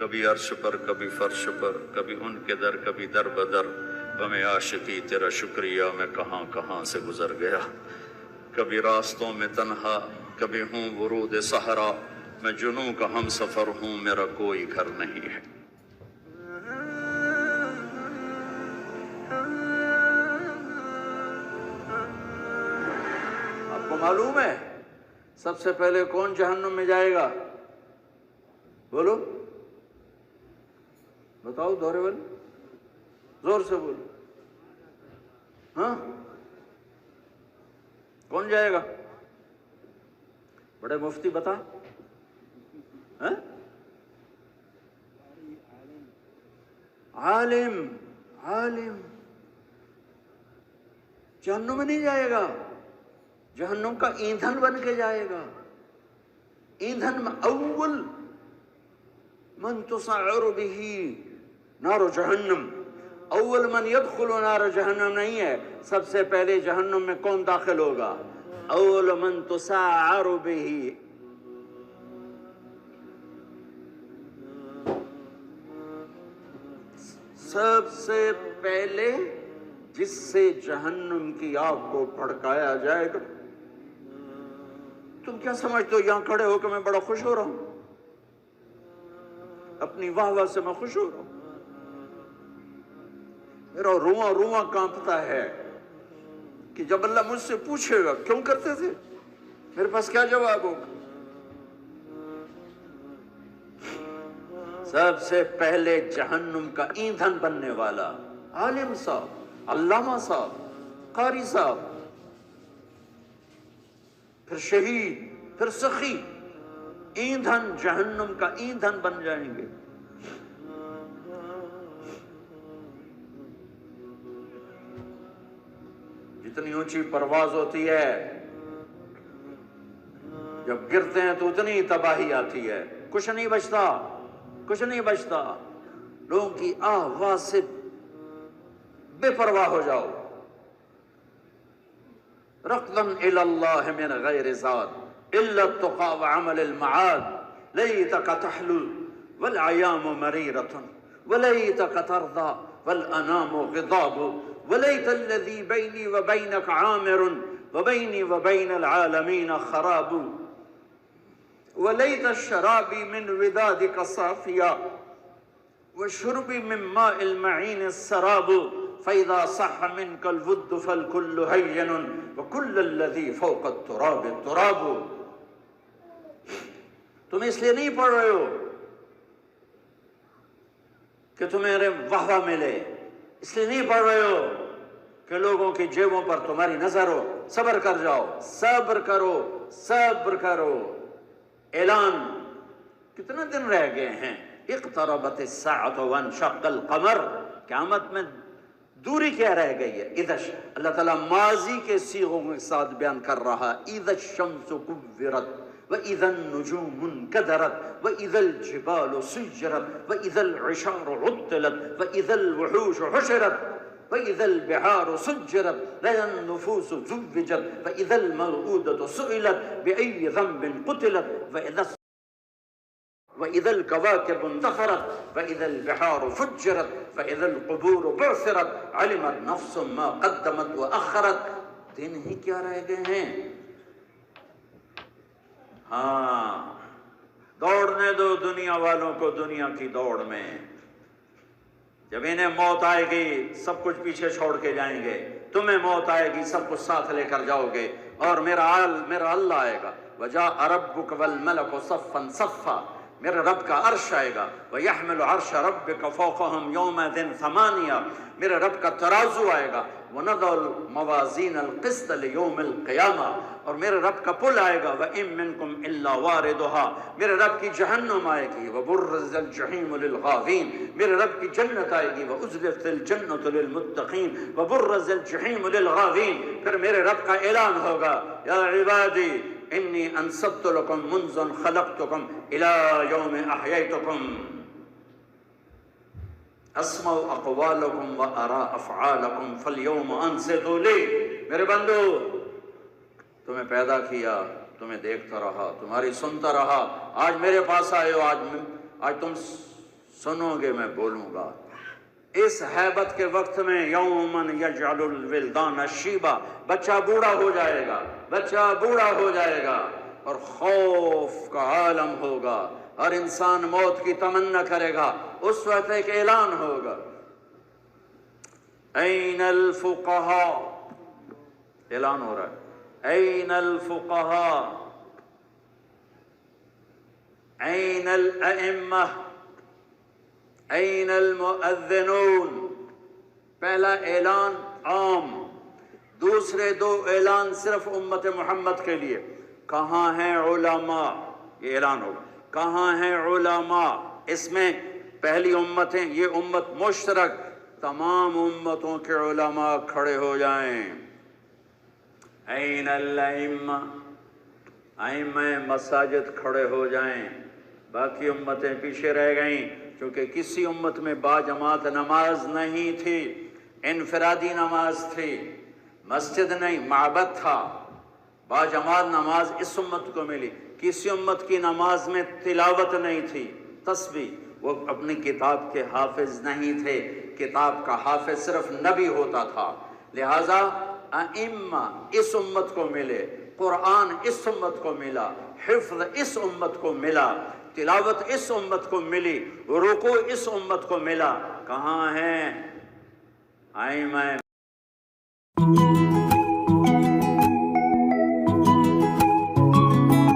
کبھی عرش پر کبھی فرش پر، کبھی ان کے در کبھی در بدر، غم عاشقی تیرا شکریہ میں کہاں کہاں سے گزر گیا، کبھی راستوں میں تنہا کبھی ہوں ورود صحرا، میں جنوں کا ہم سفر ہوں میرا کوئی گھر نہیں ہے۔ آپ کو معلوم ہے سب سے پہلے کون جہنم میں جائے گا؟ بولو، بتاؤ دورے والے، زور سے بولو۔ ہاں، کون جائے گا؟ بڑے مفتی بتا۔ ہاں؟ عالم، عالم جہنم میں نہیں جائے گا، جہنم کا ایندھن بن کے جائے گا۔ ایندھن میں اول من تسعر به نار جہنم، اول من يدخل نار جہنم نہیں ہے، سب سے پہلے جہنم میں کون داخل ہوگا؟ اول من تسعر به، سب سے پہلے جس سے جہنم کی آگ کو بھڑکایا جائے گا۔ تم کیا سمجھتے ہو یہاں کھڑے ہو کہ میں بڑا خوش ہو رہا ہوں؟ اپنی واہ واہ سے میں خوش ہو رہا ہوں، میرا رواں رواں کانپتا ہے کہ جب اللہ مجھ سے پوچھے گا کیوں کرتے تھے، میرے پاس کیا جواب ہوگا؟ سب سے پہلے جہنم کا ایندھن بننے والا عالم صاحب، علامہ صاحب، قاری صاحب، پھر شہید، پھر سخی، ایندھن جہنم کا ایندھن بن جائیں گے۔ جتنی اونچی پرواز ہوتی ہے جب گرتے ہیں تو اتنی تباہی آتی ہے، کچھ نہیں بچتا، کچھ نہیں بچتا، لوگوں کی آواز سے بے پرواہ ہو جاؤ۔ رقداً الی اللہ من غیر ذات الا التقى وعمل المعاد، لیتک تحلو والایام مریرۃ ولیتک ترضى والانام غضاب، ولیت الذی بینی وبینک عامر وبینی وبین العالمین خراب، ولیت الشرابی من ودادک صافیا وشربی من ماء المعین السراب، فإذا صح منك الود فالكل هين وكل الذي فوق التراب التراب۔ تم اس لیے نہیں پڑھ رہے ہو کہ تمہیں واہ واہ ملے، اس لیے نہیں پڑھ رہے ہو کہ لوگوں کی جیبوں پر تمہاری نظر ہو۔ صبر کر جاؤ، صبر کرو، صبر کرو۔ اعلان کتنے دن رہ گئے ہیں؟ اقتربت الساعة وانشق القمر، قیامت میں دوری کیا رہ گئی ہے؟ اذا اللہ تعالیٰ ماضی کے صیغوں کے ساتھ بیان کر رہا، اذا الشمس کورت واذا النجوم انکدرت واذا الجبال سجرت واذا العشار عطلت واذا الوحوش حشرت واذا البحار سجرت واذا النفوس زوجت واذا الموءودة سئلت بأي ذنب قتلت وَإِذَا الْكَوَاكِبُ انتَثَرَتْ وَإِذَا الْبِحَارُ فُجِّرَتْ وَإِذَا الْقُبُورُ بُعْثِرَتْ عَلِمَتْ نَفْسٌ مَا قَدَّمَتْ وَأَخَّرَتْ۔ دن ہی کیا رہ گئے ہیں؟ ہاں، دوڑنے دو دنیا والوں کو دنیا کی دوڑ میں، جب انہیں موت آئے گی سب کچھ پیچھے چھوڑ کے جائیں گے، تمہیں موت آئے گی سب کچھ ساتھ لے کر جاؤ گے، اور میرا اللہ آئے گا، وَجَاءَ رَبُّكَ وَالْمَلَكُ صَفًّا صَفًّا، میرے رب کا عرش آئے گا، وَيَحْمِلُ عَرْشَ رَبِّكَ فَوْقَهُمْ يَوْمَئِذٍ ثَمَانِيَةٌ، میرے رب کا ترازو آئے گا، وَنَضَعُ الْمَوَازِينَ الْقِسْطَ لِيَوْمِ الْقِيَامَةِ، اور میرے رب کا پل آئے گا، وَإِن مِّنكُمْ إِلَّا وَارِدُهَا، میرے رب کی جہنم آئے گی، وَبُرِّزَتِ الْجَحِيمُ لِلْغَاوِينَ، میرے رب کی جنت آئے گی، وَأُزْلِفَتِ الْجَنَّةُ لِلْمُتَّقِينَ وَبُرِّزَ الْجَحِيمُ لِلْغَاوِينَ، پھر میرے رب کا اعلان ہوگا، یا عبادی انی انصبت لکم منذ خلقتکم الى یوم احییتکم، اسمع اقوالکم و ارا افعالکم فالیوم انصتوا لی۔ میرے بندو، تمہیں پیدا کیا، تمہیں دیکھتا رہا، تمہاری سنتا رہا، آج میرے پاس آئے ہو، آج تم سنو گے میں بولوں گا۔ اس حیبت کے وقت میں یومن یجعل الولدان شیبا، بچہ بوڑھا ہو جائے گا، بچہ بوڑھا ہو جائے گا اور خوف کا عالم ہوگا، ہر انسان موت کی تمنا کرے گا۔ اس وقت ایک اعلان ہوگا، این الفقہاء، اعلان ہو رہا ہے، این الفقہاء، این الائمہ، این المؤذنون۔ پہلا اعلان عام، دوسرے دو اعلان صرف امت محمد کے لیے۔ کہاں ہیں علماء؟ یہ اعلان ہوگا، کہاں ہیں علماء؟ اس میں پہلی امتیں، یہ امت مشترک، تمام امتوں کے علماء کھڑے ہو جائیں۔ این الائمہ، ائمہ مساجد کھڑے ہو جائیں۔ باقی امتیں پیچھے رہ گئیں کیونکہ کسی امت میں باجماعت نماز نہیں تھی، انفرادی نماز تھی، مسجد نہیں معبد تھا۔ باجماعت نماز اس امت کو ملی، کسی امت کی نماز میں تلاوت نہیں تھی، تسبیح، وہ اپنی کتاب کے حافظ نہیں تھے، کتاب کا حافظ صرف نبی ہوتا تھا۔ لہٰذا ائمہ اس امت کو ملے، قرآن اس امت کو ملا، حفظ اس امت کو ملا، تلاوت اس امت کو ملی، رکوع اس امت کو ملا۔ کہاں ہیں ائمہ